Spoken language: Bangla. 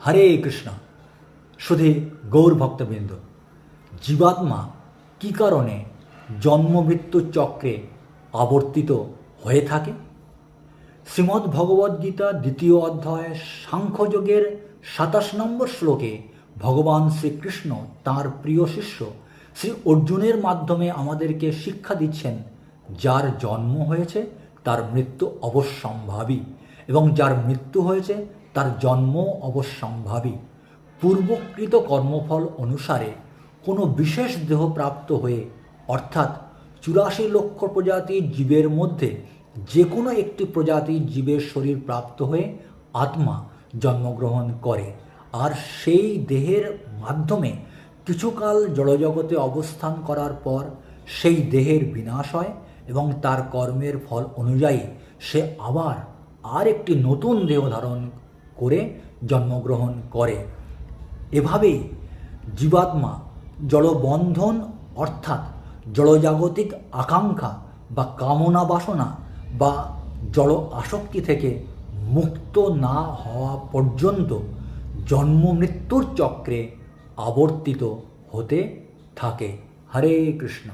হরে কৃষ্ণ। শুধু গৌর ভক্তবৃন্দ, জীবাত্মা কী কারণে জন্মমৃত্যু চক্রে আবর্তিত হয়ে থাকে? শ্রীমদ্ ভগবদ্গীতা 2য় অধ্যায় সাংখ্যযোগের 27 নম্বর শ্লোকে ভগবান শ্রীকৃষ্ণ তাঁর প্রিয় শিষ্য শ্রী অর্জুনের মাধ্যমে আমাদেরকে শিক্ষা দিচ্ছেন, যার জন্ম হয়েছে তার মৃত্যু অবশ্যম্ভাবী, এবং যার মৃত্যু হয়েছে তার জন্ম অবশ্যম্ভাবী। পূর্বকৃত কর্মফল অনুসারে কোনো বিশেষ দেহ প্রাপ্ত হয়ে, অর্থাৎ 84 লক্ষ প্রজাতির জীবের মধ্যে যে কোনো একটি প্রজাতির জীবের শরীর প্রাপ্ত হয়ে আত্মা জন্মগ্রহণ করে, আর সেই দেহের মাধ্যমে কিছুকাল জড়জগতে অবস্থান করার পর সেই দেহের বিনাশ হয় এবং তার কর্মের ফল অনুযায়ী সে আবার একটি নতুন দেহ ধারণ করে জন্মগ্রহণ করে। এভাবেই জীবাত্মা জড়বন্ধন অর্থাৎ জড়জাগতিক আকাঙ্ক্ষা বা কামনা বাসনা বা জড় আসক্তি থেকে মুক্ত না হওয়া পর্যন্ত জন্ম মৃত্যুর চক্রে আবর্তিত হতে থাকে। হরে কৃষ্ণ।